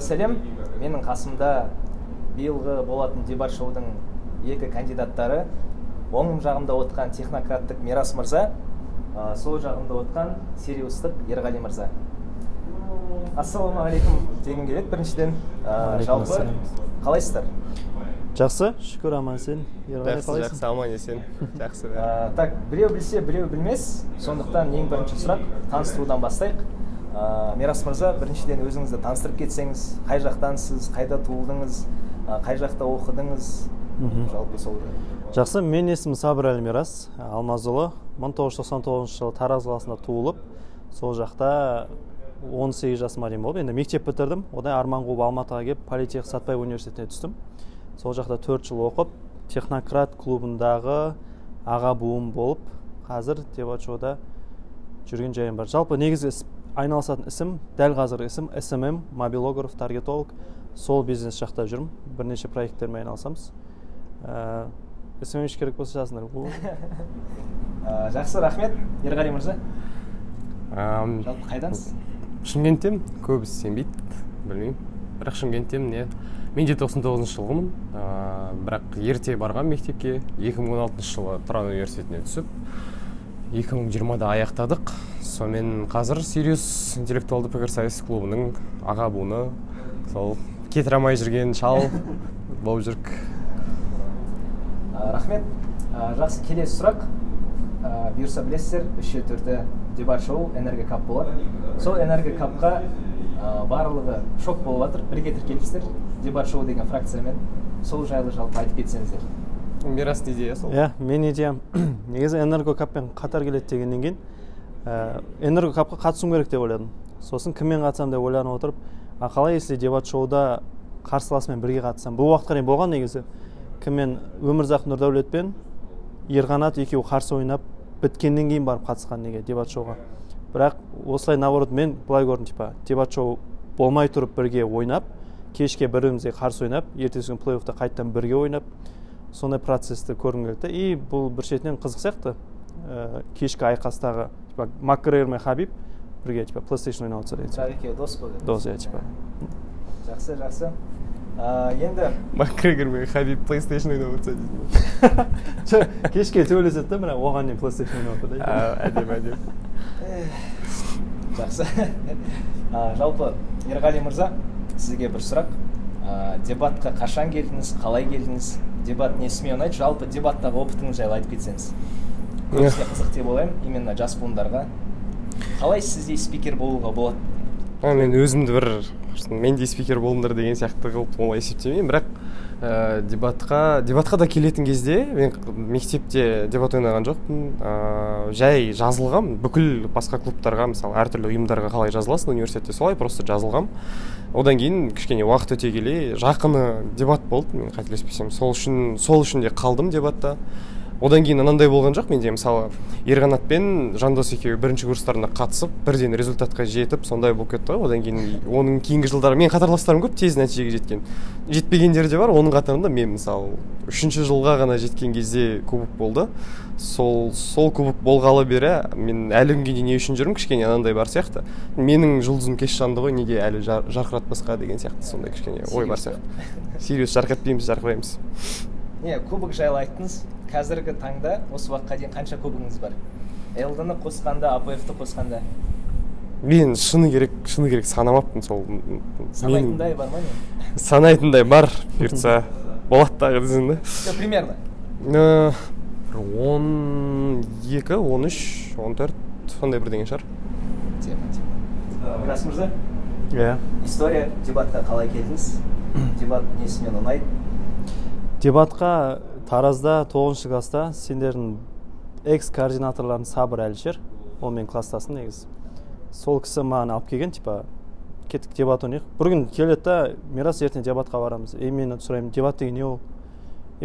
сәлем. Менің қасымда биылғы болатын дебат шоудың екі кандидаттары. Оң жағымда отқан технократтық Мирас мырза, сол жағымда отқан сериустық Ерғали мырза. Ассалаумағалейкум дегім келеді біріншіден. Жалпы қалайсыздар? Жақсы, шүкір, аман сен. Жақсы, аман есен. Жақсы. Так, біреу білсе, біреу білмес. Сондықтан ең бірінші сұрақ таныстырудан бастайық. Мирас мырза, біріншіден өзіңізді таныстырып кетсеңіз, қай жақтансыз, қайда туылдыңыз, қай жақта оқыдыңыз, жалпы сол. Жақсы, мен есімім Сабырәлі Мирас, Алмазұлы. 1999 жылы Тараз қаласында туылып, сол жақта 18 жасыма дейін болып, енді мектеп бітірдім. Одан Арман қуып Алматыға келіп, Политех Сатпаев университетіне түстім. Сол жақта 4 жыл оқып, технократ клубындағы аға буын болып, қазір дебат шоуда жүрген жайым бар. Жалпы негізгі айналысатын ісім, дәл қазір ісім SMM, мобилограф, таргетолог. Сол бизнес жақта жүрмін. Бірнеше проекттермен айналысамыз. SMM керек болса жазыңдар. Жақсы, рахмет. Ерғали мырза. Жалпы қайдансыз? Шымкенттен, көбісі сенбейді, білмеймін. Бірақ Шымкенттен не? Мен 99 жылғымын, бірақ ерте барған мектепке 2016 жылы Тұран университетіне түсіп, 2020-да аяқтадық. Сонымен қазір Сириус интеллектуалды пікірсайыс клубының аға буыны, сол кетіре алмай жүрген шал болып жүрік. Рахмет. Жақсы, келесі сұрақ. Бұйырса білесіздер, 3-4 дебат шоу энергокап болады. Сол энергокапқа барлығы шок болып жатыр. Бірге тіркеліпсіздер дебат шоу деген фракциямен. Сол жайлы жалпы айтып кетсеңіздер. Мирастың идея сол? Мен идеям негізі энергокаппен қатар келеді дегеннен кейін энергокапқа қатысуым керек деп ойладым. Сосын кіммен қатысам деп ойланып отырып, қалай если дебат шоуда қарсыласымен бірге қатысам. Бұл уақытқа дейін болған негізі. Кіммен Өмірзақ Нұрдәулетпен Ерғанат екеуі қарсы ойнап, біткеннен кейін барып қатысқан неге дебат шоуға. Бірақ осылай наоборот мен былай көрдім, типа дебат шоу болмай тұрып бірге ойнап, кешке бірімізге қарсы ойнап, ертесі күні плей-оффта қайттан бірге ойнап, сондай процессті көргім келді. И бұл бір шетінен қызық сияқты. Кешкі айқастағы типа Макгрегор мен Хабиб бірге типа PlayStation ойнап отырса дейді. Бірақ екеуі дос болды. Дос, типа. Жақсы, жақсы. Енді Макгрегор мен Хабиб PlayStation ойнап отырса дейді. Кешке төбелеседі да, бірақ оған дейін PlayStation ойнап отыр да. Әдем. Жақсы. Жалпы Ерғали мырза, сізге бір сұрақ. Дебатқа қашан келдіңіз, қалай келдіңіз? Дебат несімен ұнайды? Жалпы дебаттағы опытыңыз жайлы айтып кетсеңіз. Көбісіне қызық деп ойлаймын, именно жас буындарға. Қалай сізде спикер болуға болады? Мен өзімді менде спикер болыңдар деген сияқты қылып олай есептемеймін, бірақ дебатқа да келетін кезде мен мектепте дебат ойнаған жоқпын, жай жазылғам, бүкіл басқа клубтарға, мысалы әртүрлі ұйымдарға қалай жазыласың университетте, солай просто жазылғам. Одан кейін кішкене уақыт өте келе жақыны дебат болды, мен қателеспесем, сол үшін де қалдым дебатта. Одан кейін анандай болған жоқ, менде мысалы Ерғанат пен Жандос екеуі бірінші курстарына қатысып, бірден результатқа жетіп, сондай болып кетті. Одан кейін оның кейінгі жылдары мен қатарластарым көп тез нәтижеге жеткен. Жетпегендері де бар, оның қатарында мен мысалы 3-ші жылға ғана жеткен кезде кубок болды. Сол кубок болғалы бері мен әлі күнге дейін не үшін жүрмін, кішкене анандай бар сияқты. Менің жұлдызым кеш жанды ғой, неге әлі жарқыратпасқа деген сияқты, сондай кішкене ой бар сияқты. Сириус жарқыратпаймыз, жарқыраймыз. Кубок жайлы айттыңыз. Қазіргі таңда осы уақытқа дейін қанша кубогыңыз бар? ЛД-ны қосқанда, АПФ-ті қосқанда? Мен шыны керек санамаппын сол. Санайтындай бар ма не? Санайтындай бар, бұйыртса болады дағы десең да. Примерно? 12, 13, 14, сондай бірдеңе шығар. Мирас мырза? История дебатқа қалай келдіңіз? Дебат несімен ұнайды? Дебатқа Таразда 9-шы класста сендердің экс-координаторларын Сабыр Әлішер, ол мен класстасын негіз. Сол кісі маған алып келген, типа, кеттік дебат ойнайық. Бір күн келеді да, Мирас ертең дебатқа барамыз. Мен сұраймын, дебат деген не ол?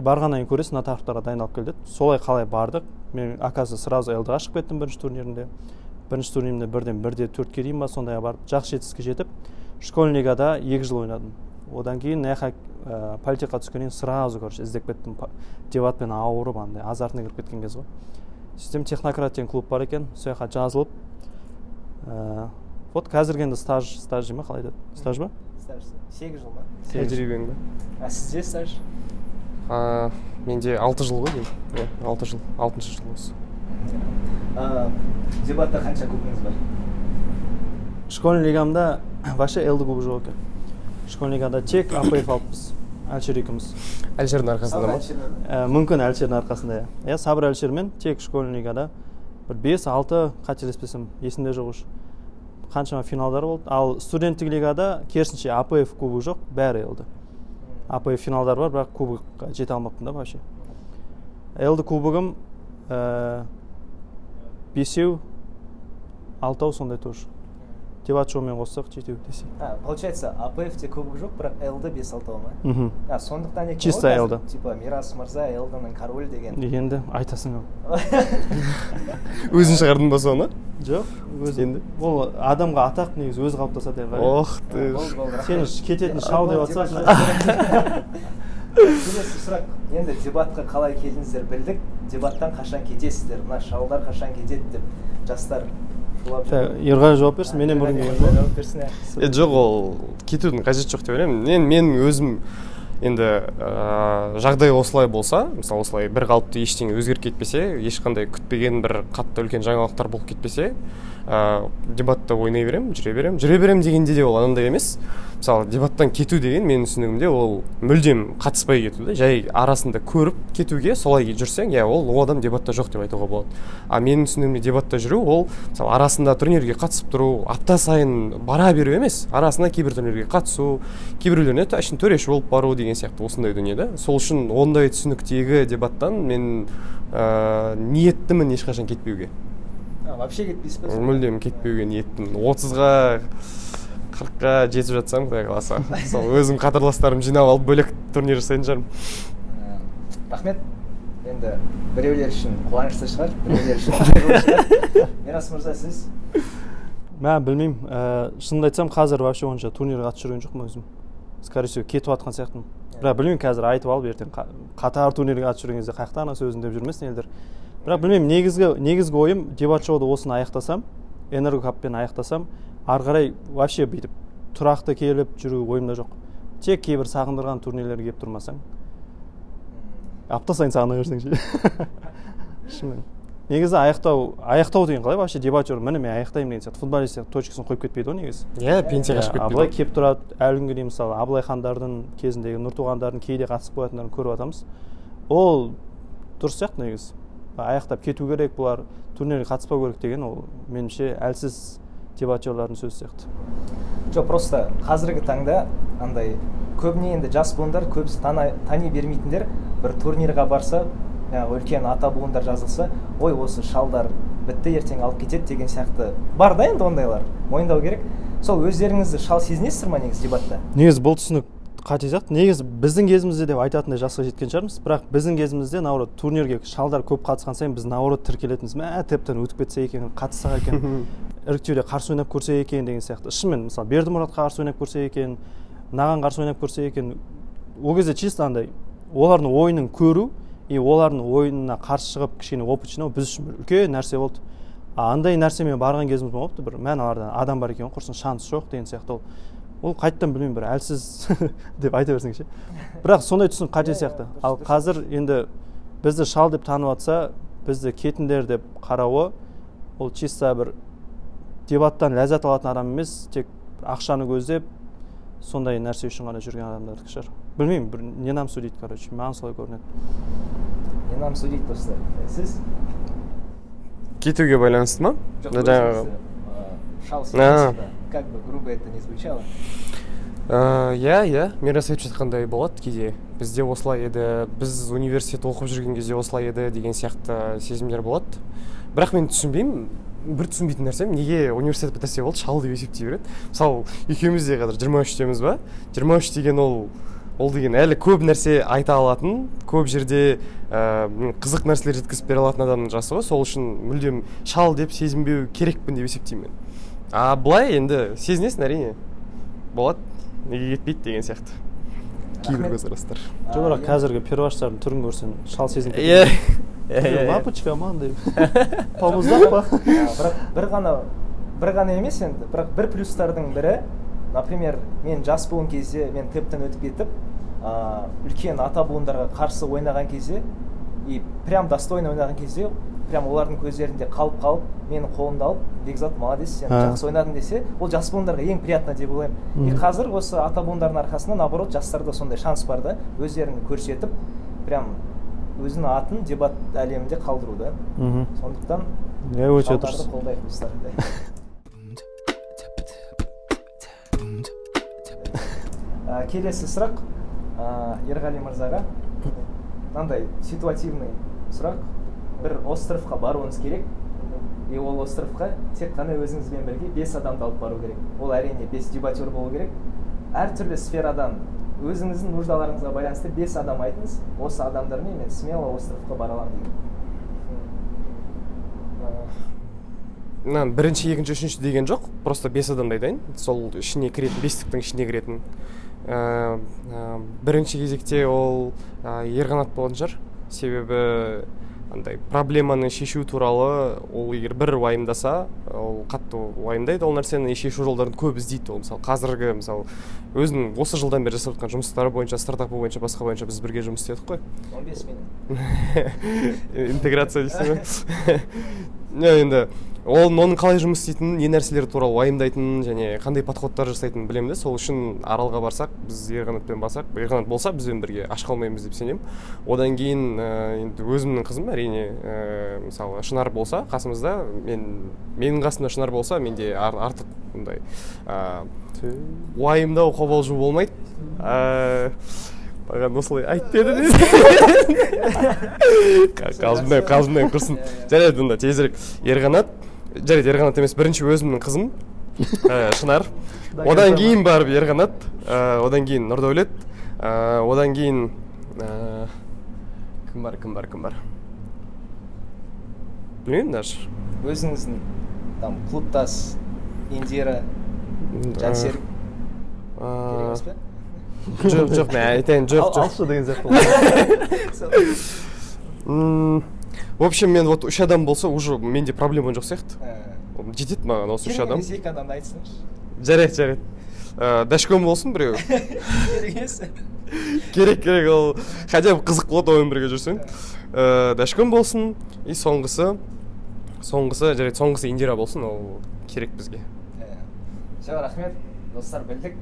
Барғаннан кейін көресің, мына тақырыптарға дайындалып келді. Солай қалай бардық. Мен оказывается сразу ЛД-ға шығып кеттім бірінші турнирінде. Бірінші турнирімде 1-4-ке дейін ба, сондайға барып, жақсы жетістікке жетіп, школьный лигада 2 жыл ойнадым. Одан кейін Политехқа түскеннен сразу іздеп кеттім. Дебатпен ауырып, азартына кіріп кеткен кез ғой. Сөйтсем технократ деген клуб бар екен, сол жаққа жазылып, вот қазіргі енді стаж дей ма, қалай айтады? Стаж ба? стажды? 8 жыл ма? Тәжірибең ба? Сізде стаж? Менде 6 жыл ғой деймін. 6 жыл, 6-шы жыл осы. Дебатта қанша кубыңыз бар? Школьный лигамда вообще элді кубы жоқ екен. Школьный лигада тек АПФ алыппыз. Әлшер екеуміз. Әлшердің арқасында ма? Мүмкін Әлшердің арқасында, иә. Сабыр Әлшермен тек школьный лигада бір 5-6 қателеспесем, есімде жоқ уж. Қаншама финалдар болды. Ал студенттік лигада керісінше АПФ кубы жоқ, бәрі элді. АПФ финалдар бар, бірақ кубыққа жете алмаппын да вообще. Элді кубығым 5-6 сондай тоже. Дебат шоумен қоссақ жетеу десе. Получается, АПФ-те кубок жоқ, бірақ элді 5-6 ма? Сондықтан екен чисто элді. Типа Мирас мырза элдінің король деген. Енді айтасың ау. Өзің шығардың ба соны? Жоқ, өзі. Ол адамға атақ негізі өзі қалыптасады. Ох ты. Сен кететін шау деп атсаң. Келесі сұрақ, енді дебатқа қалай келдіңіздер білдік, дебаттан қашан кетесіздер, мына шаулар қашан кетеді деп жастар шулап жүр. Ерғали жауап берсін, менен бұрын келген ғой. Жауап берсін. Жоқ, ол кетудің қажеті жоқ деп ойлаймын. Мен өзім енді жағдай осылай болса, мысалы осылай бір қалыпты ештеңе өзгеріп кетпесе, ешқандай күтпеген бір қатты үлкен жаңалықтар болып кетпесе, дебатта ойнай берем, жүре берем дегенде де ол анандай емес. Мысалы, дебаттан кету деген менің түсінігімде ол мүлдем қатыспай кету да, жай арасында көріп кетуге солай жүрсең, ол адам дебатта жоқ деп айтуға болады. Менің түсінігімде дебатта жүру ол, мысалы, арасында турнирге қатысып тұру, апта сайын бара беру емес, арасында кейбір турнирге қатысу, кейбіреулеріне әшейін төреші болып бару деген сияқты осындай дүние да. Сол үшін ондай түсініктегі дебаттан мен ниеттімін ешқашан кетпеуге. Вообще кетпейсіз бе? Мүлдем кетпеуге ниеттімін. 30-ға 40-қа жетіп жатсам, құдай қаласа. Сол өзім қатарластарым жинап алып бөлек турнир жасайтын шығармын. Рахмет. Енді біреулер үшін қуанышты шығар, біреулер үшін қайғылы шығар. Мирас мырза, сіз? Мен білмеймін. Шынымды айтсам, қазір вообще онша турнирге қатысып жүрген жоқпын өзім. Скорее всего, кетіп жатқан сияқтымын. Бірақ білмеймін, қазір айтып алып ертең қатар турнирге қатысып жүрген кезде қаяқтан сөзін деп жүрмесін елдер. Бірақ білмеймін, негізгі ойым дебат шоуды осыны аяқтасам, энергокаппен аяқтасам, ары қарай вообще бүйтіп тұрақты келіп жүру ойымда жоқ. Тек кейбір сағындырған турнирлерге келіп тұрмасаң. Апта сайын сағына берсең ше. Шынымен. Негізі аяқтау деген қалай вообще дебат жүру, міне мен аяқтаймын деген сияқты. Футболист сияқты точкасын қойып кетпейді ғой негізі. Пенсия қашып кетпейді. Абылай келіп тұрады, әлі күнге дейін мысалы Абылай хандардың кезіндегі Нұртуғандардың кейде қатысып қоятындарын көріп жатамыз. Ол дұрыс сияқты негізі. Аяқтап кету керек, бұлар турнирге қатыспау керек деген ол меніңше әлсіз дебатшылардың сөзі сияқты. Жоқ, просто қазіргі таңда андай көбіне енді жас буындар көбісі тани бермейтіндер бір турнирға барса, үлкен ата буындар жазылса, ой, осы шалдар бітті, ертең алып кетеді деген сияқты бар да енді ондайлар. Мойындау керек. Сол өздеріңізді шал сезінесіздер ма негізі дебатта? Негізі бұл түсінік қате сияқты. Негізі біздің кезімізде деп айтатындай жасқа жеткен шығармыз, бірақ біздің кезімізде наоборот турнирге шалдар көп қатысқан сайын біз наоборот тіркелетінбіз. Тіптен өтіп кетсе екен, қатыссақ екен, іріктеуде қарсы ойнап көрсе екен деген сияқты. Шынымен мысалы Бердімұратқа қарсы ойнап көрсе екен, мынаған қарсы ойнап көрсе екен. Ол кезде чисто андай олардың ойынын көру и олардың ойынына қарсы шығып кішкене опыт жинау біз үшін бір үлкен нәрсе болды. Андай нәрсемен барған кезіміз болыпты, бір мән алардан адам бар екен, құрсын шанс жоқ деген сияқты. Ол қайттан білмеймін, бір әлсіз деп айта берсең ше. Бірақ сондай түсінік қате сияқты. Ал қазір енді бізді шал деп танып жатса, бізді кетіндер деп қарауы, ол чисто бір дебаттан ләззат алатын адам емес, тек ақшаны көздеп, сондай нәрсе үшін ғана жүрген адамдардікі шығар. Білмеймін, бір не нам судить, короче, маған солай көрінеді. Не нам судить, достар. Сіз? Кетуге байланысты ма? Жоқ, шал сөйлесіз, как бы грубо это не звучало. Мирас айтып жатқандай болады кейде. Бізде осылай еді, біз университет оқып жүрген кезде осылай еді деген сияқты сезімдер болады. Бірақ мен түсінбеймін, бір түсінбейтін нәрсем, неге университет бітірсе болды, шал деп есептей береді. Мысалы, екеуміз де қазір 23-теміз ба? 23 деген ол деген әлі көп нәрсе айта алатын, көп жерде қызық нәрселер жеткізіп бере алатын адамның жасы ғой. Сол үшін мүлдем шал деп сезінбеу керекпін деп есептеймін. Былай енді сезінесің әрине. Болады, неге кетпейді деген сияқты. Кейбір көзқарастар. Жоқ, бірақ қазіргі перваштардың түрін көрсең шал сезініп лапочка маңдай помыздақ па? Бір ғана емес енді, бірақ бір плюстардың бірі например, мен жас болған кезде мен тэптен өтіп кетіп үлкен ата буындарға қарсы ойнаған кезде и прям достойно ойнаған кезде прям олардың көздерінде қалып менің қолымды алып бекзат молодец сен жақсы ойнадың десе, ол жас буындарға ең приятно деп ойлаймын. И қазір осы ата буындардың арқасында наоборот жастарда сондай шанс бар да, өздерін көрсетіп прям өзінің атын дебат әлемінде қалдыру да. Сондықтан өте дұрыс. Қолдайық достар. Келесі сұрақ Ерғали мырзаға. Мынандай ситуативный сұрақ. Бір островқа баруыңыз керек. И ол островқа тек қана өзіңізбен бірге 5 адамды алып бару керек. Ол әрине 5 дебатер болу керек. Әртүрлі сферадан өзіңіздің нуждаларыңызға байланысты 5 адам айтыңыз. Осы адамдармен мен смело островқа бара аламын деген. Бірінші, екінші, үшінші деген жоқ. Просто 5 адамды айтайын. Сол ішіне кіретін, бестіктің ішіне кіретін. Бірінші кезекте ол Ерғанат болатын шығар. Себебі андай проблеманы шешу туралы ол егер бір уайымдаса, ол қатты уайымдайды, ол нәрсені шешу жолдарын көп іздейді. Ол мысалы қазіргі өзінің осы жылдан бері жасап жатқан жұмыстары бойынша, стартапы бойынша, басқа бойынша біз бірге жұмыс істедік қой. 15 минут. Интеграция дейсің бе? Енді оның қалай жұмыс істейтінін, не нәрселер туралы уайымдайтынын және қандай подходтар жасайтынын білемін де. Сол үшін Аралға барсақ, біз Ерғанатпен барсақ, Ерғанат болса бізбен бірге аш қалмаймыз деп сенемін. Одан кейін енді өзімнің қызым әрине, мысалы Шынар болса қасымызда, менің қасымда Шынар болса, менде артық мындай уайымдау, қобалжу болмайды. Маған осылай айтпеді дейсің. Қалжыңдаймын құрсын. Жарайды, онда тезірек Ерғанат. Жарайды, Ерғанат емес, бірінші өзімнің қызым Шынар. Одан кейін барып Ерғанат, одан кейін Нұрдәулет, одан кейін кім бар? Білмеймін даже. Өзіңіздің клубтас Индира, Жансерік керек емес пе? Жоқ, мен айтайын, жоқ. Алшы деген сияқты. В общем, мен вот 3 адам болса, уже менде проблема жоқ сияқты. Жетеді маған осы 3 адам. Керек емес 2 адамды айтсыншы. Жарайды. Дашком болсын біреу. Керек емес. Керек, ол хотя бы қызық болады ойын бірге жүрсең. Дашком болсын, и соңғысы Индира болсын, ол керек бізге. Рахмет, достар, білдік.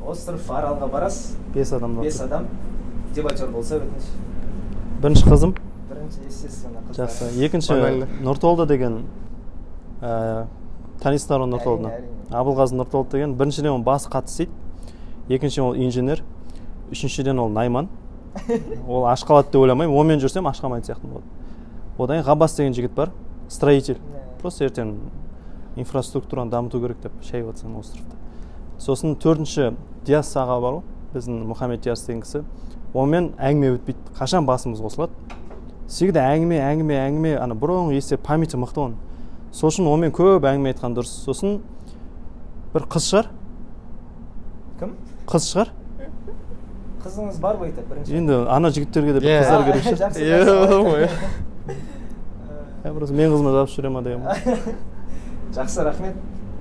Остров Аралға барасыз. 5 адам. 5 адам. Дебатер болса өтініш. Бірінші қызым. Бірінші, естественно, қыздар. Жақсы. Екінші Нұртолды деген, танисыздар ол Нұртолдыны. Абылғазы Нұртолды деген. Біріншіден ол басы қатты істейді. Екіншіден ол инженер. Үшіншіден ол Найман. Ол аш қалады деп ойламаймын. Онымен жүрсем аш қалмайтын сияқты болады. Одан Ғаббас деген жігіт бар. Строитель. Просто ертең инфраструктураны дамыту керек деп шай отсам островта. Сосын 4-ші Диас аға бар ғой, біздің Мұхаммед Диас деген кісі. Онымен әңгіме өтпейді. Қашан басымыз қосылады? Всегда әңгіме, ана бұрын есте памяти мықты оның. Сосын онымен көп әңгіме айтқан дұрыс. Сосын бір қыз шығар. Кім? Қыз шығар. Қызыңыз бар ғой бірінші. Енді ана жігіттерге де бір қыздар керек шығар. Просто мен қызыма жабып жүре ма деген. Жақсы, рахмет.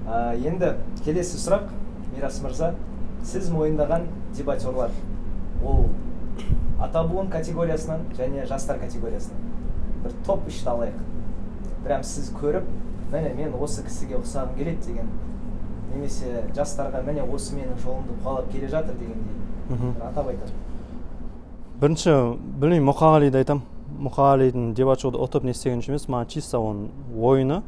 Енді келесі сұрақ, Мирас мырза, сіз мойындаған дебатерлар, ол ата буын категориясынан және жастар категориясынан бір топ 3-ті алайық. Прям сіз көріп, міне мен осы кісіге ұқсағым келеді деген, немесе жастарға міне осы менің жолымды қуалап келе жатыр дегендей атап айтады. Бірінші, білмеймін, Мұқағалиді айтам. Мұқағалидың дебатшоуды ұтып не істеген емес, маған чисто оның ойыны.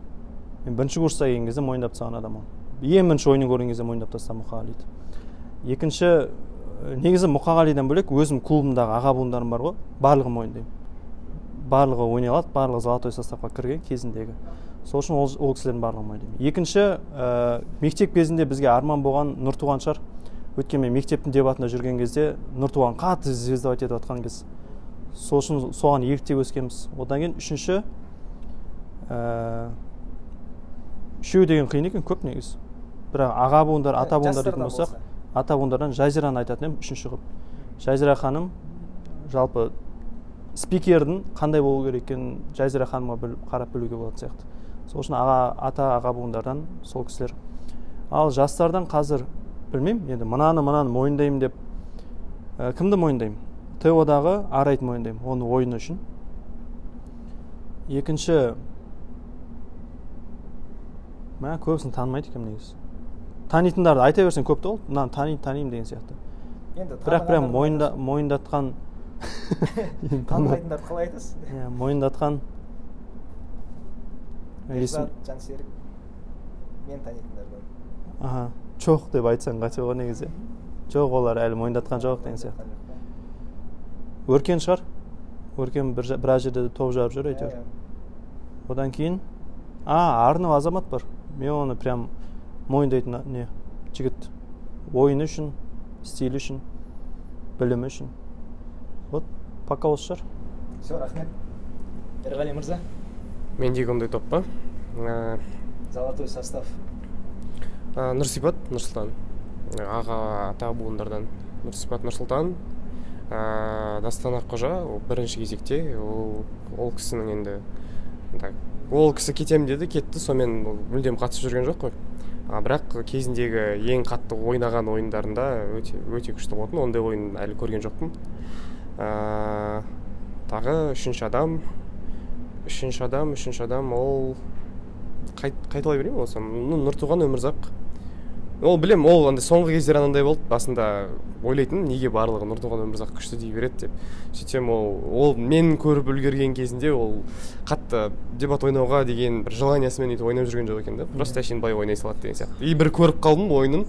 Мен бірінші курста келген кезде мойындап тастаған адам ол. Ең бірінші ойыны көрген кезде мойындап тастаған Мұқағалиді. Екінші, негізі Мұқағалиден бөлек өзім клубымдағы аға буындарым бар ғой, барлығын мойындаймын. Барлығы ойнай алады, барлығы золотой составқа кірген кезіндегі. Сол үшін ол кісілердің барлығын мойындаймын. Екінші, мектеп кезінде бізге арман болған Нұртуған шығар. Өйткені мен мектептің дебатында жүрген кезде Нұртуған қатты звездовать етіп жатқан кез. Сол үшін соған еліктеп өскенбіз. Одан кейін үшінші, үшеу деген қиын екен, көп негізі. Бірақ аға буындар, ата буындар дейтін болсақ, ата буындардан Жазираны айтатын едім үшінші қылып. Жазира ханым жалпы спикердің қандай болу керек екенін Жазира ханымға қарап білуге болатын сияқты. Сол үшін аға буындардан сол кісілер. Ал жастардан қазір білмеймін, енді мынаны мойындаймын деп кімді мойындаймын? ТО-дағы Арайды мойындаймын, оны ойыны үшін. Екінші, мен көбісін танымайды екенмін негізі. Танитындарды айта берсең көп болды, мынаны танимын деген сияқты. Бірақ прям мойындатқан танымайтындарды қалай айтасыз? Мойындатқан Бекзат, Жансерік, мен танитындардан. Жоқ деп айтсаң қате ғой негізі. Жоқ, олар әлі мойындатқан жоқ деген сияқты. Өркен шығар. Өркен біраз жерде топ жарып жүр әйтеуір. Одан кейін Арнов Азамат бар. Мен оны прям мойындайтын не жігіт. Ойыны үшін, стилі үшін, білімі үшін. Вот, пока осы шығар. Все, рахмет. Ерғали мырза. Мендегі ондай топ па? Золотой состав. Нұрсипат Нұрсұлтан. Аға ата буындардан Нұрсипат Нұрсұлтан. Дастан Аққожа бірінші кезекте ол кісінің енді ол кісі кетем деді, кетті, сонымен мүлдем қатысып жүрген жоқ қой. Бірақ кезіндегі ең қатты ойнаған ойындарында өте күшті болатын, ондай ойын әлі көрген жоқпын. Тағы үшінші адам ол қайталай берейін болсам, Нұртуған Өмірзақ. Ол білем, ол соңғы кездер анандай болды, басында ойлайтын, неге барлығы Нұртуған Өмірзақ күшті дей береді деп. Сөйтсем ол мен көріп үлгерген кезінде ол қатты дебат ойнауға деген бір желаниясымен өйтіп ойнап жүрген жоқ екен да. Просто әшейін бай ойнай салады деген сияқты. И бір көріп қалдым ойынын,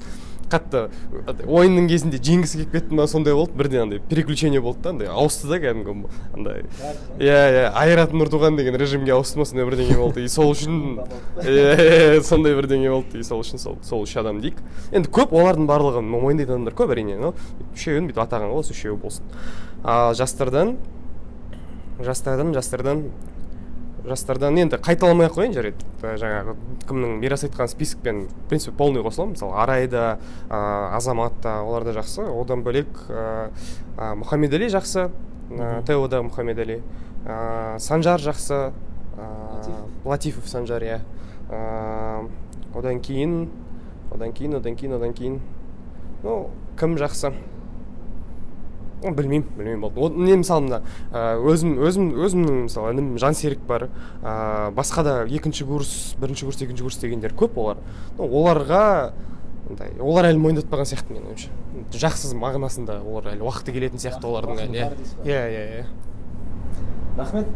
қатты ойынның кезінде жеңгісі келіп кетті ма, сондай болды, бірден андай переключение болды да, андай ауысты да кәдімгі андай. Айыратын Нұртуған деген режимге ауысты ма, сондай бірдеңе болды. И сол үшін сондай бірдеңе болды. И сол үшін сол үш адам дейік. Енді көп олардың барлығын мойындайтын адамдар көп әрине, но үшеуін бүйтіп атаған ғой, үшеуі болсын. Жастардан енді қайталамай ақ қояйын жарайды. Жаңағы кімнің Мирас айтқан списокпен в принципе полный қосыламын. Мысалы Арайда, Азаматта, олар да жақсы. Одан бөлек Мұхаммедәли жақсы, ТО-да Мұхаммедәли, Санжар жақсы, Латифов Санжар, иә. Одан кейін, ну, кім жақсы? Білмеймін болды. Не мысалы өзімнің мысалы інім Жансерік бар, басқа да екінші курс, бірінші курс дегендер көп олар. Олар әлі мойындатпаған сияқты мен ойымша. Жақсы мағынасында олар әлі уақыты келетін сияқты олардың әлі. Иә. Рахмет.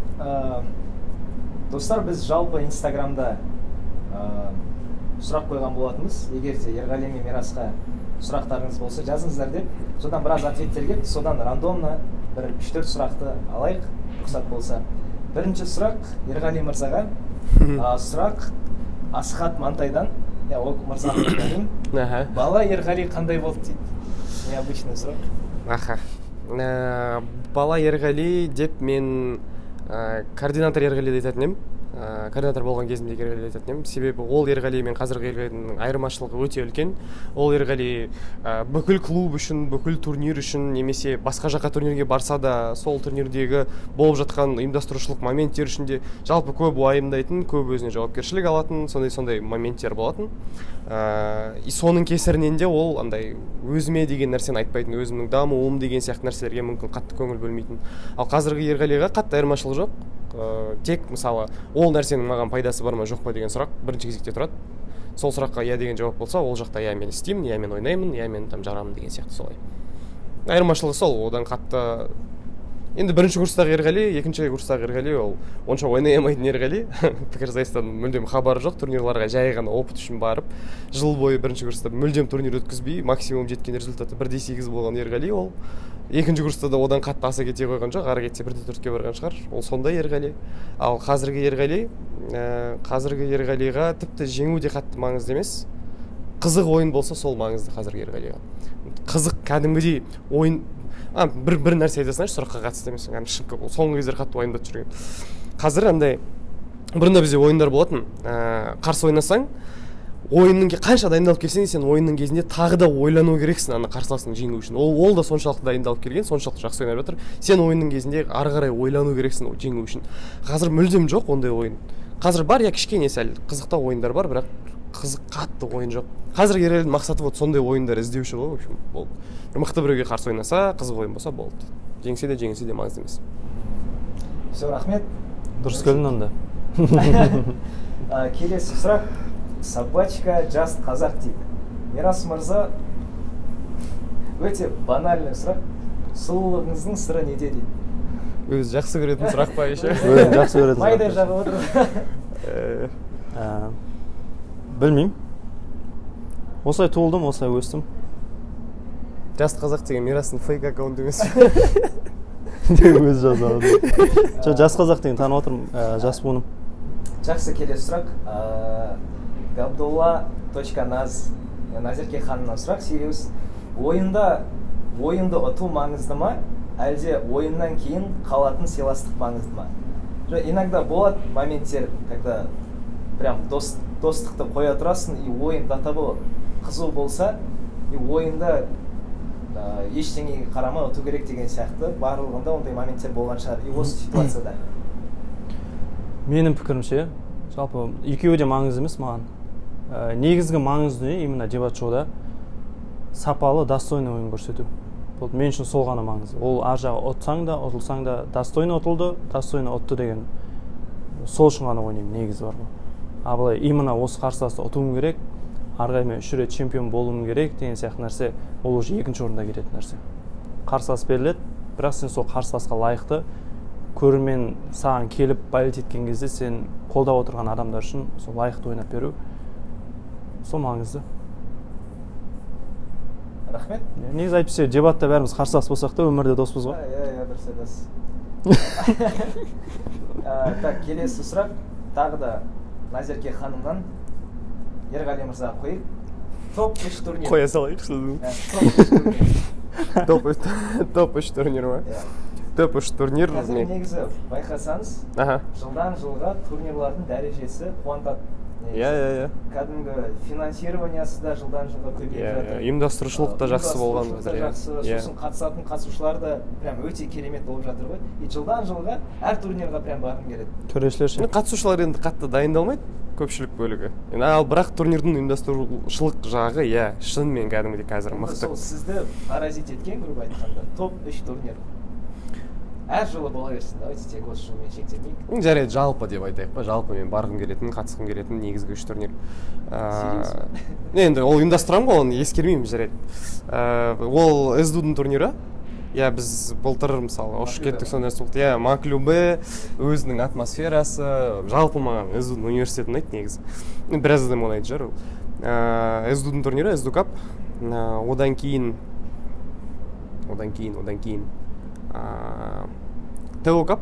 Достар, біз жалпы Инстаграмда сұрақ қойған болатынбыз. Егер де Ерғали мен Мирасқа сұрақтарыңыз болса жазыңыздар деп, содан біраз ответтер келді, содан рандомно бір 3-4 сұрақты алайық, рұқсат болса. Бірінші сұрақ Ерғали мырзаға, сұрақ Асхат Мантайдан, ол мырзаны білмеймін. Бала Ерғали қандай болды дейді? Необычный сұрақ. Бала Ерғали деп мен координатор Ерғали айтатын едім. Координатор болған кезімде Ерғали айтатын едім. Себебі ол Ерғали мен қазіргі Ерғалидің айырмашылығы өте үлкен. Ол Ерғали бүкіл клуб үшін, бүкіл турнир үшін, немесе басқа жаққа турнирге барса да, сол турнирдегі болып жатқан ұйымдастырушылық моменттер үшін де жалпы көп уайымдайтын, көп өзіне жауапкершілік алатын, сондай моменттер болатын. И соның кесірінен де ол андай өзіме деген нәрсені айтпайтын, өзімнің дамуым деген сияқты нәрселерге мүмкін қатты көңіл бөлмейтін. Ал қазіргі Ерғалиға қатты айырмашылық жоқ. Тек мысалы ол нәрсенің маған пайдасы бар ма жоқ па деген сұрақ бірінші кезекте тұрады. Сол сұраққа иә деген жауап болса, ол жақта иә мен істеймін, иә мен ойнаймын, иә мен жарамын деген сияқты солай. Айырмашылығы сол, одан қатты енді бірінші курстағы Ерғали, екінші курстағы Ерғали ол онша ойнай алмайтын Ерғали. Пікірсайыстан мүлдем хабары жоқ, турнирларға жай ғана опыт үшін барып, жыл бойы бірінші курста мүлдем турнир өткізбей, максимум жеткен результаты 1-8 болған Ерғали ол. Екінші курста да одан қатты аса кете қойған жоқ, ары кетсе 1-4-ке барған шығар. Ол сондай Ерғали. Ал қазіргі Ерғалиға тіпті жеңу де қатты маңызды емес. Қызық ойын болса, сол маңызды қазіргі Ерғалиға. Қызық кәдімгідей ойын бір нәрсе айтасыңшы, сұраққа қатысты емес. Соңғы кездер қатты уайымдап жүрген. Қазір андай бұрында бізде ойындар болатын. Қарсы ойнасаң, ойынның қанша дайындалып келсең, сен ойынның кезінде тағы да ойлану керексің ана қарсыласың жеңу үшін. Ол да соншалықты дайындалып келген, соншалықты жақсы ойнап жатыр. Сен ойынның кезінде ары қарай ойлану керексің жеңу үшін. Қазір мүлдем жоқ ондай ойын. Қазір бар, кішкене сәл қызықтау ойындар бар, бірақ қызық қатты ойын жоқ. Қазір Ерелдің мақсаты вот сондай ойындар іздеуші ғой, в общем, болды. Мықты біреуге қарсы ойнаса, қызық ойын болса болды. Жеңсе де маңызды емес. Все, рахмет. Дұрыс келдің онда. Келесі сұрақ. Собачка жас қазақ дейді. Мирас мырза, өте банальный сұрақ. Сұлулығыңыздың сыры неде дейді. Өзі жақсы көретін сұрақ па еще? Өзім жақсы көретін сұрақ. Майдай жағып отыр. Білмеймін. Осылай туылдым, осылай өстім. Жас қазақ деген Мирастың фейк аккаунт емес. Өзі жазады. Жас қазақ деген танып отырмын, жас буыным. Жақсы, келесі сұрақ. Габдулла.наз Назерке ханымнан сұрақ. Сириус, ойынды ұту маңызды ма, әлде ойыннан кейін қалатын сыйластық маңызды ма? Иногда болады моменттер, когда прям достықты қоя тұрасың, и ойын до того қызу болса, и ойында ештеңеге қарамай ұту керек деген сияқты барлығында ондай моменттер болған шығар. И осы ситуацияда. Менің пікірімше, жалпы екеуі де маңызды емес маған. Негізгі маңызды дүние именно дебат шоуда сапалы, достойный ойын көрсету. Мен үшін сол ғана маңызды. Ол ар жағы ұтсаң да, ұтылсаң да, достойный ұтылды, достойный ұтты деген сол үшін ғана ойнаймын, негізі бар ғой. Абылай именно осы қарсыласты ұтуым керек, арғай мен 3 рет чемпион болуым керек деген сияқты нәрсе, ол уже екінші орында кететін нәрсе. Қарсылас беріледі, бірақ сен сол қарсыласқа лайықты көрермен саған келіп болеть еткен кезде сен қолдап отырған адамдар үшін сол лайықты ойнап беру сол маңызды. Рахмет. Негізі айтпесе, дебатта бәріміз қарсылас болсақ та өмірде доспыз ғой. Дұрыс. Так, келесі сұрақ тағы да Назерке ханымнан. Ерғали мырзаға қойып. Топ 3 турнир. Қоя салайық сіздің. Топ 3 турнир ма? Топ 3 турнир. Қазір негізі байқасаңыз, жылдан жылға турнирлардың дәрежесі қуантады. Кәдімгі финансированиясы да жылдан жылға көбейіп жатыр. Ұйымдастырушылық та жақсы болған. Сосын қатысатын қатысушылар да прям өте керемет болып жатыр ғой. И жылдан жылға әр турнирға прям барғым келеді. Төрешілер ше. Қатысушылар енді қатты дайындалмайды, көпшілік бөлігі. Ал бірақ турнирдің ұйымдастырушылық жағы, шынымен кәдімгідей қазір мықты. Сол сізді паразит еткен, грубо айтқанда, топ 3 турнир. Әр жылы бола берсін, давайте тек осы жылмен шектелмейік. Жарайды, жалпы деп айтайық па, жалпы мен барғым келетін, қатысқым келетін негізгі 3 турнир. Енді ол ұйымдастырамын ғой, оны ескермеймін, жарайды. Ол СДУ-дің турнирі. Біз былтыр мысалы ұшып кеттік сондай болды. Маклюбе, өзінің атмосферасы, жалпы маған СДУ-дің университеті ұнайды негізі. Біраз адам оны айтып жүр. СДУ-дің турнирі, СДУ Кап. Одан кейін ТО Кап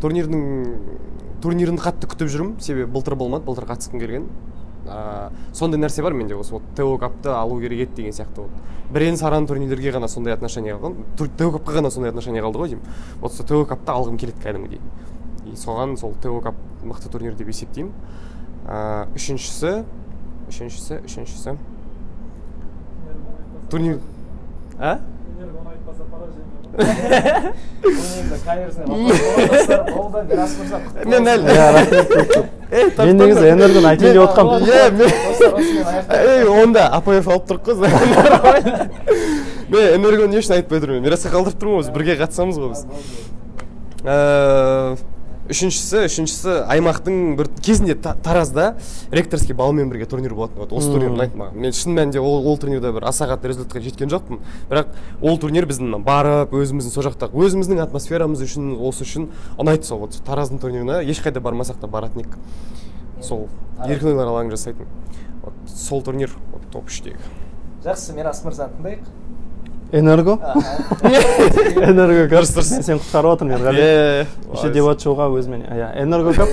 турнирін қатты күтіп жүрмін, себебі былтыр болмады, былтыр қатысқым келген. Сондай нәрсе бар менде, осы ТО Капты алу керек еді деген сияқты болды. Бірен саран турнирлерге ғана сондай отношение қалған, ТО Капқа ғана сондай отношение қалды ғой деймін. Осы ТО Капты алғым келеді кәдімгідей. И соған сол ТО Кап мықты турнир деп есептеймін. Үшіншісі турнир. Мен негізі энергон айтайын деп отқам. Онда АПФ алып тұрық қыз. Мен энергон не үшін айтпай тұрмын, Мирасқа қалдырып тұрмын өзі, бірге қатысамыз ғой біз. Үшіншісі аймақтың бір кезінде Таразда ректорский балмен бірге турнир болатын. Осы турнир ұнайды маған. Мен шын мәнінде ол турнирда бір аса қатты результатқа жеткен жоқпын. Бірақ ол турнир біздің барып, өзіміздің сол жақта, өзіміздің атмосферамыз үшін, осы үшін ұнайды сол. Тараздың турниріне ешқайда бармасақ та баратын едік. Сол еркін ойлар алаңы жасайтын. Сол турнир топ 3-тегі. Жақсы, Мирас мырзаны тыңдайық. Энерго? Энерго Кап. Сен құтқарып отырмын Ерғали. Еще дебат шоуға өзімен. Энерго Кап?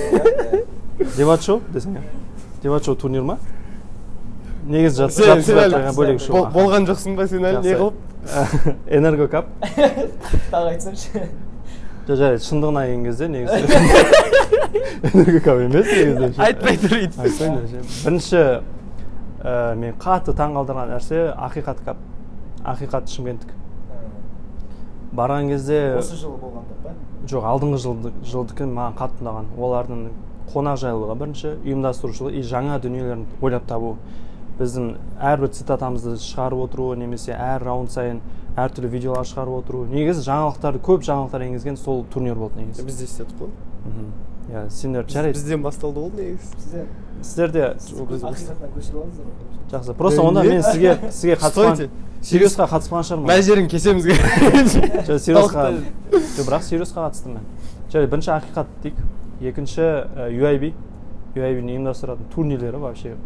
Дебат шоу десің. Дебат шоу турнир ма? Негізі жатсыға бөлек шоу. Болған жоқсың ба сен әлі не қылып? Энерго Кап? Тағы айтсаңшы. Жарайды, шындығына келген кезде негізі. Энерго Кап емес негізі. Айтпай тұрайын. Бірінші мен қатты таң қалдырған нәрсе Ақиқат Кап. Ақиқат Шымкенттік. Барған кезде... Осы жылы болғандар ба? Жоқ, алдыңғы жылдікі маған қатты ұнаған. Олардың қонақжайлылығы бірінші, ұйымдастырушылығы и жаңа дүниелерін ойлап табу. Біздің әрбір цитатамызды шығарып отыру, немесе әр раунд сайын әртүрлі видеолар шығарып отыру. Негізі жаңалықтарды, көп жаңалықтар енгізген сол турнир болды негізі. Біз де істедік қой. Иә, сендер жарайды. Бізден басталды ол негізі. Сіздерде ақиқаттан көшіріп алдыңыздар ғой. жақсы. Просто онда мен сізге қатыспаған, Сириусқа қатыспаған шығармын. Мына жерін кесеміз жоқ, Сириусқа. Бірақ Сириусқа қатыстым мен. Жарайды, бірінші ақиқат дейік. Екінші UIB. UIB-ні ұйымдастыратын турнирлері вообще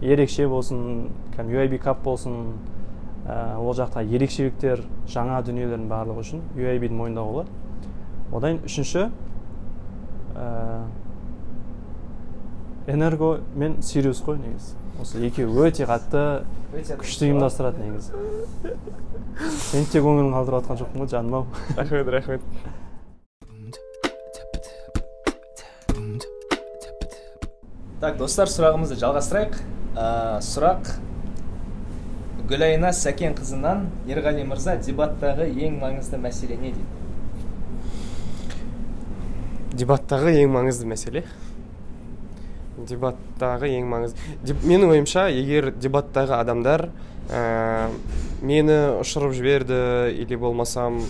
ерекше болсын, UIB Cup болсын, ол жақта ерекшеліктер, жаңа дүниелердің барлығы үшін UIB-ді мойындауға болады. Одан үшінші Энерго мен Сириус қой негізі. Осы екеуі өте қатты күшті ұйымдастырады негізі. Сен тек көңілін қалдырып жатқан жоқпын ғой, жаным ау. Рахмет. Так, достар, сұрағымызды жалғастырайық. Сұрақ Гүлайна Сәкен қызынан: Ерғали мырза, дебаттағы ең маңызды мәселе не дейді? Дебаттағы ең маңызды мәселе? Дебаттағы ең маңызды... Менің ойымша, егер дебаттағы адамдар мені ұшырып жіберді, или болмасам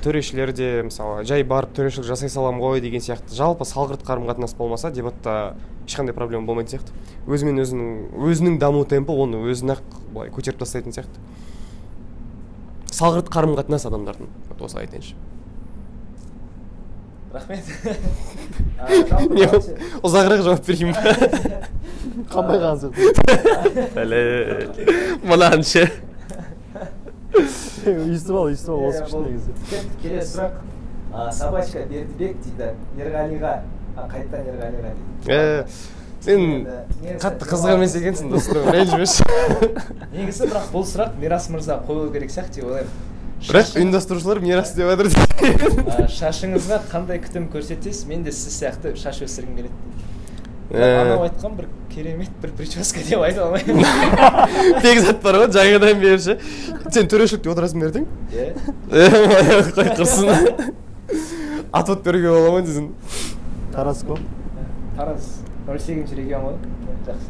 төрешілер де, мысалы, жай барып төрешілік жасай салам ғой деген сияқты жалпы салғырт қарым-қатынас болмаса, дебатта ешқандай проблема болмайтын сияқты. Өзімен өзінің даму темпі оны өзін-ақ былай көтеріп тастайтын сияқты. Салғырт қарым-қатынас адамдардың, осы айтайыншы. Рахмет. Ұзағырақ жауап берейін ба? Қамбай қазір. Мұнаншы. Үйістіп ал, осы күшті негізі. Келесі сұрақ. Собачка Бердібек дейді, Ерғалиға, қайттан Ерғалиға дейді. Сен қатты қызық емес екенсің, достым, ренжімеш. Негізі, бірақ бұл сұрақ Мирас мырза қойылу керек сияқты деп ойлаймын. Бірақ ұйымдастырушылар Мирас деп жатыр дейді. Шашыңызға қандай күтім көрсетесіз? Мен де сіз сияқты шаш өсіргім келеді дейді. Анау айтқан бір керемет бір прическа деп айта алмаймын. Пекзат бар ғой, жаңадан берші. Сен төрешілікте отырасың бердің? Қой қырсын. Атот беруге бола ма дейсің? Тараз қой. Тараз 08-ші регион ғой. Жақсы.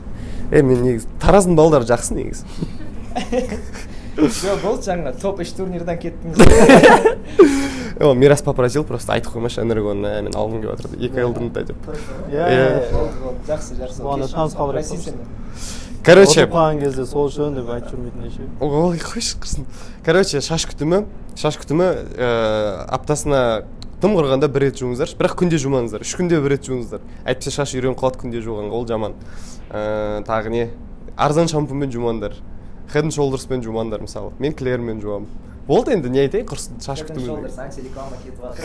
Мен негіз Тараздың балдары жақсы негіз. Жоқ, болды жаңа топ-3 турнирдан кеттіңіз. Мирас попросил, просто айтып қоймашы, Энергоны мен алғым келіп отырды. 2 айлығында деп. Жақсы. Оны таныс қалдырайық. Короче, отырған кезде сол үшін деп айтып жүрмейтін еше. Ой, қойшы қырсын. Короче, шаш күтімі аптасына тым құрғанда 1 рет жуыңыздар, бірақ күнде жумаңыздар. 3 күнде 1 рет жуыңыздар. Әйтпесе шаш үйреніп қалады күнде жуғанға, ол жаман. Тағы не? Арзан шампуньмен жумаңдар. Head and Shoulders'пен жумаңдар мысалы. Мен Клермен жуамын. Болды енді, не айтайын, құрсын шаш күтімі. Head and Shoulders, анси реклама кетіп жатыр.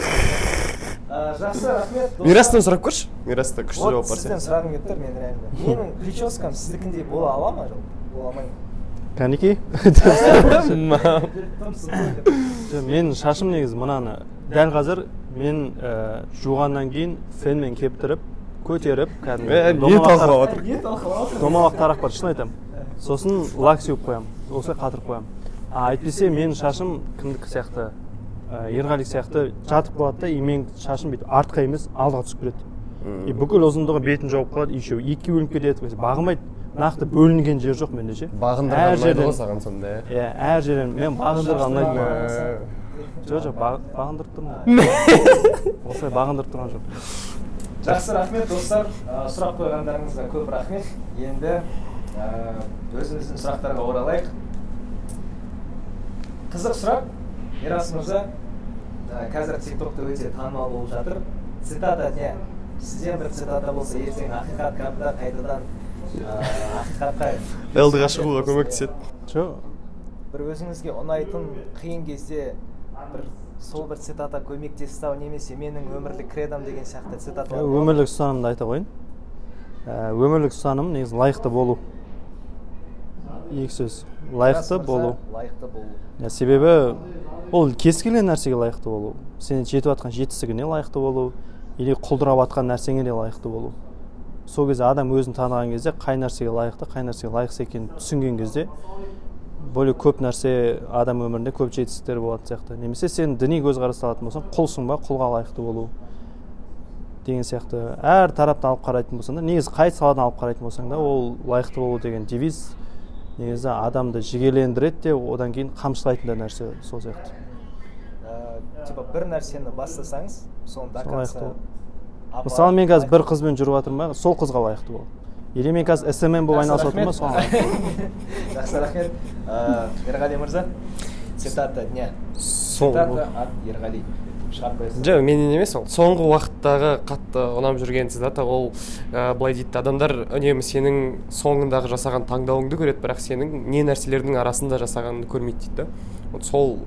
Жақсы, рахмет. Мирастан сұрақ көрші. Мираста күшті жауап бар. Вот сізден сұрағым келіп тұр, мен реально. Менің прическам сіздікіндей бола ала ма жоқ? Бола алмаймын. Кәнеки? Мен шашым негізі мынаны. Дәл қазір мен жуғаннан кейін фенмен кептіріп, көтеріп, домалақ тарақ бар, шын айтамын. Сосын лак сеуіп қоям, осылай қатырып қоям. Әйтпесе менің шашым кімдікі сияқты, Ерғали сияқты жатып қалады да, мен шашым бүйтіп артқа емес, алдыға түсіп кетеді. Бүкіл ұзындығы бетін жауып қалады, екіге бөлініп кетеді. Бағымайды, нақты бөлінген жер жоқ менде ше. Бағындырған ұнайды ғой саған сонда. Иә, әр жерден мен бағындырған ұнайды. Жоқ, бағындырып тұрмын. Осылай бағындырып тұрған жоқ. Жақсы, рахмет достар. Сұрақ қойғандарыңызға көп рахмет. Енді өзіміздің сұрақтарға оралайық. Қызық сұрақ. Мирас мырза, қазір TikTok'та өте танымал болып жатыр. Цитата не? Сізден бір цитата болса, ертең ақиқат капта қайтадан ақиқатқа Элдіға шығуға көмектеседі. Жоқ. Бір өзіңізге ұнайтын қиын кезде сол бір цитата көмектесті немесе менің өмірлік кредом деген сияқты цитата. Өмірлік ұстанымды айта қойын. Өмірлік ұстаным негізі лайықты болу. Екі сөз. Лайықты болу. Себебі ол кез келген нәрсеге лайықты болу. Сен жетіп жатқан жетістігіне лайықты болу, или құлдырап жатқан нәрсеңе де лайықты болу. Сол кезде адам өзін таныған кезде қай нәрсеге лайықты, қай нәрсеге лайықсыз екенін түсінген кезде бөлек көп нәрсе адам өмірінде көп жетістіктер болады сияқты. Немесе сен діни көзқарас алатын болсаң, құлсың ба, құлға лайықты болу. деген сияқты әр тараптан алып қарайтын болсаң да, негізі қай саладан алып қарайтын болсаң да, ол лайықты болу деген девиз негізі адамды жігерлендіреді де, одан кейін қамшылайтын да нәрсе сол сияқты. Типа бір нәрсені бастасаңыз, соны до конца. Мысалы мен қазір бір қызбен жүріп жатырмын ба, сол қызға лайықты бол. Или мен қазір СММ болып айналысып отырмын ба, соған лайықты. Жақсы, рахмет. Ерғали мырза, цитата дня. Цитата от Ерғали. Жоқ, менен емес, ол соңғы уақыттағы қатты ұнап жүрген цитата, ол былай дейді, адамдар үнемі сенің соңындағы жасаған таңдауыңды көреді, бірақ сенің не нәрселердің арасында жасағаныңды көрмейді дейді. Сол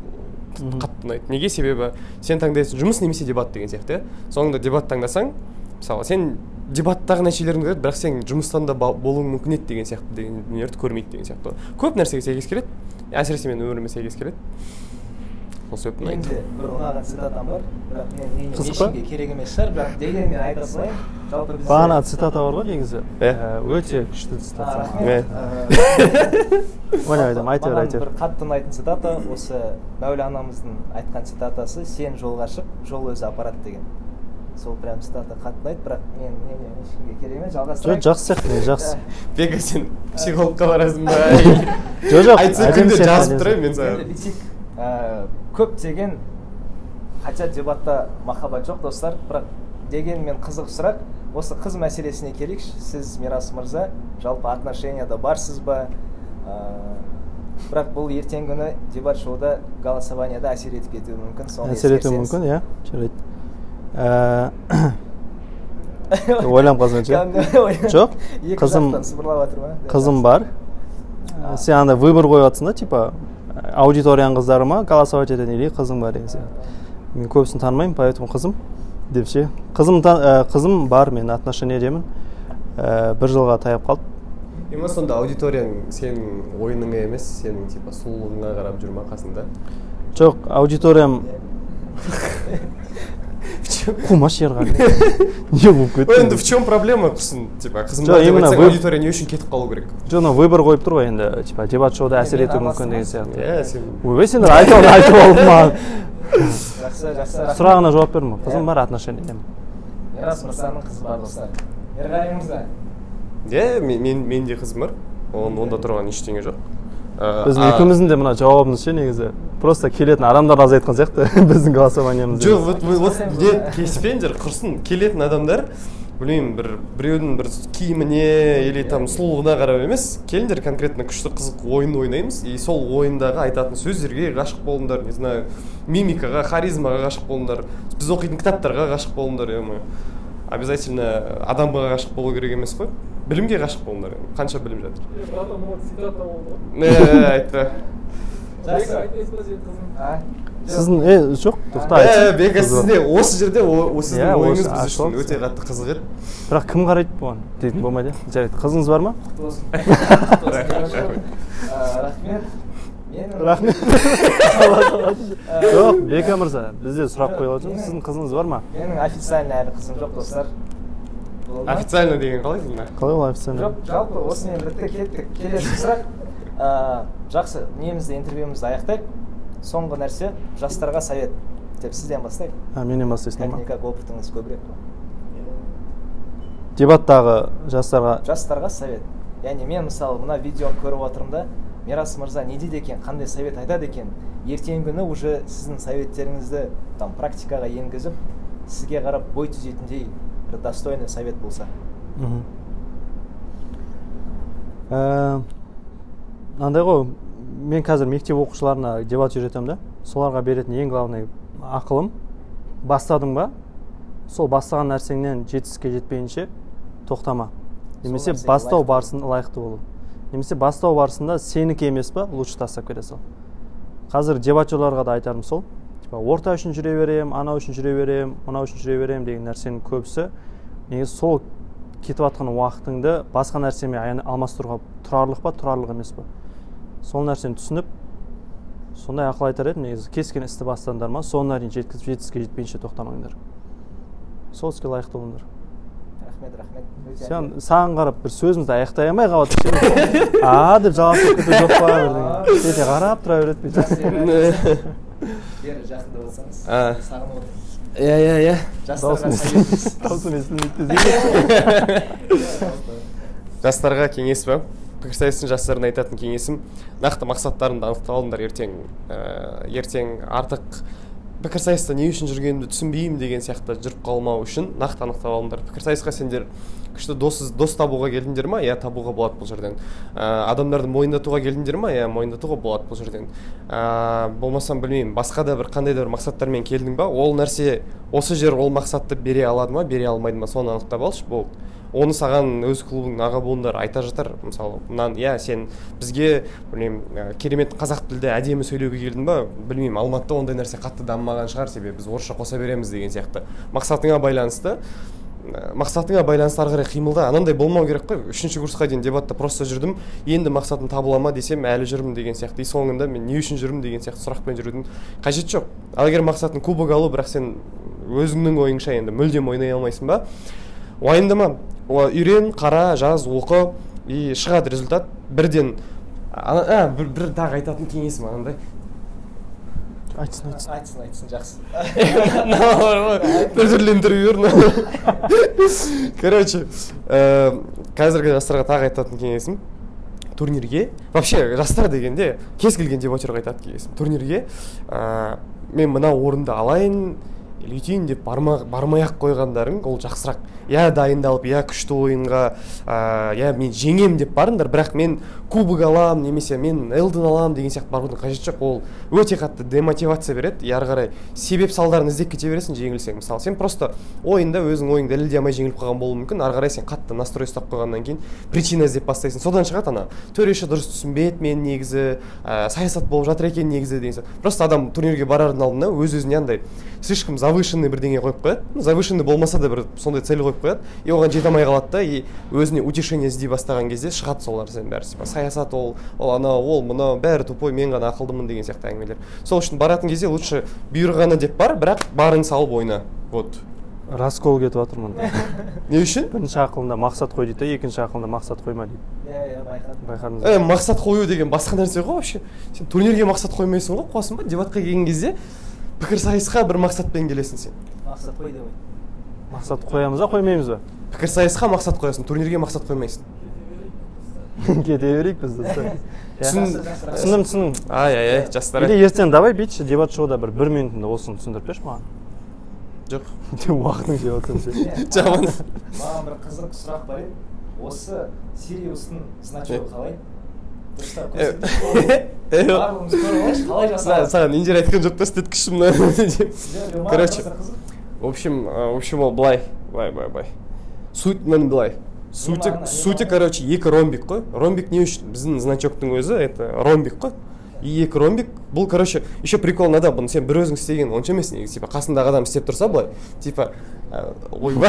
қатты ұнайды. Неге? Себебі сен таңдайсың жұмыс немесе дебат деген сияқты. Соңында дебат таңдасаң, мысалы сен дебаттағы нәтижелеріңді көреді, бірақ сен жұмыстан да болуың мүмкін еді деген сияқты деген дүниелерді көрмейді деген сияқты. Көп нәрсеге сәйкес келеді, әсіресе мен өміріме сәйкес келеді. Менде бір ұнаған цитатам бар, бірақ мен ешкімге керек емес шығар, бірақ дегенмен айта салайын. Бағана цитата бар ғой негізі, өте күшті цитата. Маған бір қатты ұнайтын цитата, осы Мәулі анамыздың айтқан цитатасы, сен жолға шық, жол өзі апарады деген. Сол прям цитата қатты ұнайды, бірақ мен ешкімге керек емес, жалғастырайын. Жақсы сияқты, жақсы. Бека, сен психологқа барасың ба? Жоқ, айтса күнде жазып тұрайын мен саған. Көптеген, хотя дебатта махаббат жоқ достар, бірақ дегенмен қызық сұрақ, осы қыз мәселесіне келейікші. Сіз, Мирас мырза, жалпы отношенияда барсыз ба? Бірақ бұл ертең күні дебат шоуда, голосованияда әсер етіп кетуі мүмкін. Әсер етуі мүмкін, иә, жарайды. Ойланып қалсаңшы. Жоқ, қызым бар. Сен анда выбор қойып жатсың да, типа аудиторияның қыздары ма голосовать ететін, или қызың бар деген сияқты. Мен көбісін танымаймын, поэтому қызым деп ше. Қызым бар, мен отношениедемін. Бір жылға таяп қалды. Ема сонда аудиторияң сенің ойыныңа емес, сенің типа сұлулығыңа қарап жүр ма қасында? Жоқ, аудиториям қумаш Ерғали. Не болып кетті? Енді в чем проблема құрсын? Типа қызым бар деп айтсаң, аудитория не үшін кетіп қалу керек? Жоқ, выбор қойып тұр ғой енді, типа дебат шоуда әсер етуі мүмкін деген сияқты. Иә, сендер айтып алдым маған. Жақсы. Сұрағына жауап бердім. Қызым бар, отношениедемін. Мирас мырзаның қызы бар достар. Ерғали мырза. Иә, менде қызым бар. Онда тұрған ештеңе жоқ. Біздің екеуміздің де мына жауабымыз ше негізі. Просто келетін адамдар аз айтқан сияқты біздің голосованиямыз. Жоқ, вот келіспеңдер, құрсын. Келетін адамдар, білмеймін, біреудің бір киіміне или там сұлулығына қарап емес, келіңдер конкретно күшті қызық ойын ойнаймыз, и сол ойындағы айтатын сөздерге ғашық болыңдар, не знаю, мимикаға, харизмаға ғашық болыңдар, біз оқитын кітаптарға ғашық болыңдар, обязательно адамға ғашық болу керек емес қой. Білімге ғашық болыңдар, қанша білім жатыр. Айтты. Сіздің, жоқ, тоқта айтсын. Бека, сізде осы жерде сіздің ойыңыз біз үшін өте қатты қызық еді. Бірақ кім қарайды бұған? Дейтін болмайды. Жарайды, қызыңыз бар ма? Рахмет. Жоқ, Бека мырза, бізде сұрақ қойып отырмыз. Сіздің қызыңыз бар ма? Менің официально әлі қызым жоқ достар. Официально деген қалай деймін? Қалай ол официально? Жоқ, жалпы осымен бітті кеттік. Келесі сұрақ. Жақсы, немізді интервьюімізді аяқтайық. Соңғы нәрсе, жастарға совет деп сізден бастайық. Менен бастайсың ба? Как опытыңыз көбірек. Дебаттағы жастарға совет. Яғни мен мысалы мына видеоны көріп отырмын да, Мирас мырза не дейді екен, қандай совет айтады екен. Ертеңгі күні уже сіздің советтеріңізді там практикаға енгізіп, сізге қарап бой түзетіндей бір достойный совет болса. Андай ғой, мен қазір мектеп оқушыларына дебат үйретемін да, соларға беретін ең главный ақылым, бастадың ба, сол бастаған нәрсеңнен жетістікке жетпейінше тоқтама. Немесе бастау барысында лайықты болу. Немесе бастау барысында сенікі емес па, лучше тастап кете сал. Қазір дебатшыларға да айтарым сол. Орта үшін жүре берем, ана үшін жүре берем, мына үшін жүре берем деген нәрсенің көбісі негізі сол кетіп жатқан уақытыңды басқа нәрсеме алмастыруға тұрарлық па, тұрарлық емес па. Сол нәрсені түсініп, сондай ақыл айтар едім, негізі кез-келген істі бастаңдар ма, соңына дейін жетістікке жетпейінше тоқтамаңдар. Сол іске лайықты болыңдар. Рахмет. Саған қарап бір сөзімізді аяқтай алмай қалады. Деп жалғастырып кету жоқ па бірдеңе. Кете қарап тұра береді. Бері жақында болсаңыз, сағынып отырмыз. иә жастарға совет. Даусым естілмейді. жастарға кеңес ба? Пікірсайыстың жастарына айтатын кеңесім, нақты мақсаттарыңды анықтап алыңдар. Ертең артық пікірсайыста не үшін жүргенімді түсінбеймін деген сияқты жүріп қалмау үшін нақты анықтап алыңдар. Пікірсайысқа сендер күшті дос табуға келдіңдер ма? Иә, табуға болады бұл жерден. Адамдарды мойындатуға келдіңдер ма? Иә, мойындатуға болады бұл жерден. Болмасам білмеймін, басқа да бір қандай да бір мақсаттармен келдің ба? Ол нәрсе осы жер ол мақсатты бере алады ма, бере алмайды ма? Соны анықтап алшы. Бұл оны саған өз клубың аға буындар айта жатар. Мысалы, иә, сен бізге білмеймін керемет қазақ тілде әдемі сөйлеуге келдің ба? Білмеймін, Алматыда ондай нәрсе қатты дамымаған шығар, себебі біз орысша қоса береміз деген сияқты. Мақсатыңа байланысты ары қарай қимылда анандай болмау керек қой. 3-ші курсқа дейін дебатта просто жүрдім, енді мақсатым табыла ма десем әлі жүрмін деген сияқты. И соңында мен не үшін жүрмін деген сияқты сұрақпен жүрудің қажеті жоқ. Ал егер мақсатың кубок алу, бірақ сен өзіңнің ойыңша енді мүлдем ойнай алмайсың ба? Уайымдама, үйрен, қара, жаз, оқы, и шығады результат. Бірден бір тағы айтатын кеңесім анандай. Айтсын, жақсы. Бір түрлі интервью. Короче, қазіргі жастарға тағы айтатын кеңесім, турнирге, вообще жастар дегенде кез келген дебатерға айтатын кеңесім, турнирге мен мына орынды алайын, үйтейін деп бармай-ақ қойғандарың ол жақсырақ. Я дайындалып, я күшті ойынға, я мен жеңем деп барыңдар, бірақ мен кубок алам, немесе мен элден алам деген сияқты барудың қажеті жоқ. Ол өте қатты демотивация береді. Ары қарай себеп салдарын іздеп кете бересің жеңілсең. Мысалы, сен просто ойында өзің ойыңды дәлелдей алмай жеңіліп қалған болуы мүмкін. Ары қарай сен қатты настрой ұстап қойғаннан кейін причина іздеп бастайсың. Содан шығады ана төреші дұрыс түсінбеді мен негізі, саясат болып жатыр екен негізі деген сияқты. Просто адам турнирге барардың алдында өз-өзіне андай слишком завышенный бірдеңе қойып қояды. Завышенный болмаса да бір сондай цель қойып қояды. И оған жете алмай қалады да, и өзіне утешение іздей бастаған кезде шығады сол нәрсенің бәрі. Саясат ол анау, ол мынау, бәрі тупой, мен ғана ақылдымын деген сияқты әңгімелер. Сол үшін баратын кезде лучше бұйырғаны деп бар, бірақ барын салып ойна. Вот. Раскол кетіп жатырмын. Не үшін? Бірінші ақылында мақсат қой дейді, екінші ақылында мақсат қойма дейді. Иә, байқадыңыз. Мақсат қою деген басқа нәрсе ғой вообще. Сен турнирге мақсат қоймайсың ғой, қоясың ба? Дебатқа келген кезде пікірсайысқа бір мақсатпен келесің сен. Мақсат қой деп. Мақсат қоямыз ба, қоймаймыз ба? Пікірсайысқа мақсат қоясың, турнирге мақсат қоймайсың. Кете берейік біз достар. Түсіндім. Ай, жастар. Или ертең давай бүйтші, дебат шоуда бір минутында осыны түсіндіріп берші маған. Жоқ. Уақытың жеп отырсың сен. Жаман. Маған бір қызық сұрақ бар еді. Осы Сириустың значогы қалай? Барлығымыз көріп алайыншы, қалай жасалады? Саған инжир айтқан жоқ та істеткішімді. Короче, в общем, ол былай. Суть мен былай. Сути, короче, екі ромбик қой. Ромбик не үшін? Біздің значоктың өзі, это ромбик қой. И екі ромбик, бұл, короче, еще прикол нада, бұны сен бір өзің істеген, онша емес негізі, типа, қасындағы адам істеп тұрса былай, типа, ойба,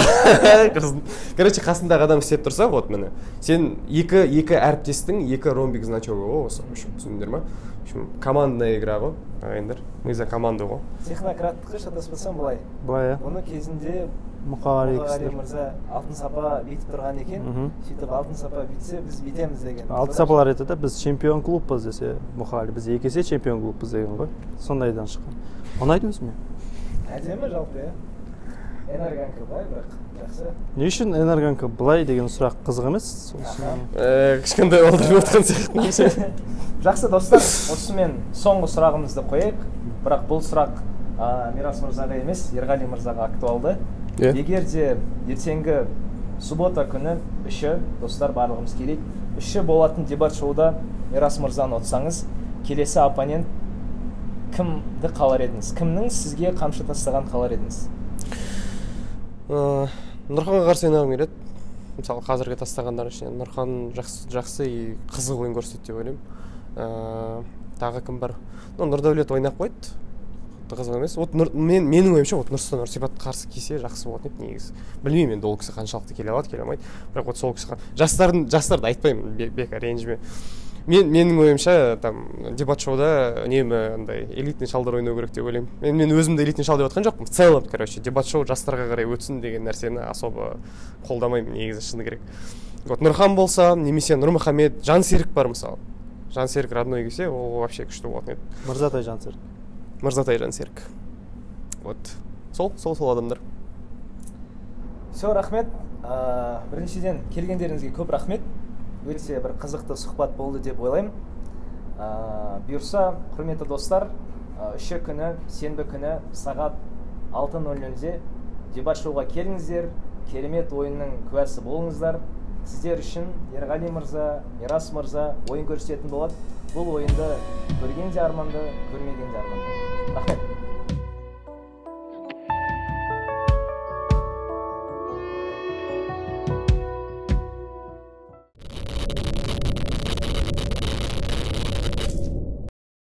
короче, қасындағы адам істеп тұрса, вот міне, сен екі әріптестің, екі ромбик значогы ғой, осы, түсіндіңдер ма? Командная игра ғой, ағайындар, мы за команду ғой. Технократтыққа шатаспасам былай. Былай, оны кезінде Мұқағали мырза алтын сапа бүйтіп тұрған екен, сөйтіп алтын сапа бүйтсе біз бүйтеміз деген. Алтын сапалар етеді, біз чемпион клубпыз десе Мұқағали, біз екі есе чемпион клубпыз деген ғой. Сондайдан шыққан. Ұнайды өзіме. Әдемі жалпы, энергонка былай, бірақ жақсы. Не үшін энергонка былай деген сұрақ қызық емес? Кішкентай алдырып отқан сияқты. Жақсы достар, осымен соңғы сұрағымызды қояйық, бірақ бұл сұрақ Мирас мырзаға емес, Ерғали мырзаға актуалды. Егер де ертеңгі суббота күні 3-і, достар барлығымыз келейік, 3-і болатын дебат шоуда Мирас мырзаны ұтсаңыз, келесі оппонент кімді қалар едіңіз? Кімнің сізге қамшы тастаған қалар едіңіз? Нұрханға қарсы ойнағым келеді. Мысалы, қазіргі тастағандар ішінен Нұрхан жақсы и қызық ойын көрсетеді деп ойлаймын. Тағы кім бар? Нұрдәулет ойнап қойды. Қызық емес. Вот менің ойымша вот Нұрсұлтан Нұрсипат қарсы келсе жақсы болатын еді негізі. Білмеймін енді ол кісі қаншалықты келе алады, келе алмайды. Бірақ вот сол кісі жастарды айтпаймын, бекар ренжіме. Менің ойымша там дебат шоуда үнемі андай элитный шалдар ойнау керек деп ойлаймын. Мен өзімді элитный шал деп жатқан жоқпын. В целом, короче, дебат шоу жастарға қарай өтсін деген нәрсені особо қолдамаймын негізі, шыны керек. Вот Нұрхан болса, немесе Нұрмұхамед, Жансерік бар мысалы. Жансерік родной келсе, ол вообще күшті болатын еді. Мырзатай Жансерік. Мырзатай Жансерік. Вот. сол адамдар. Все, рахмет. Біріншіден келгендеріңізге көп рахмет. Өте бір қызықты сұхбат болды деп ойлаймын. Бұйырса, құрметті достар, үші күні, сенбі күні сағат 6:00-де дебат шоуға келіңіздер, керемет ойынның куәсі болыңыздар. Сіздер үшін Ерғали мырза, Мирас мырза ойын көрсететін болады. Бұл ойынды көрген де арманды, көрмеген де арманды. Рахмет.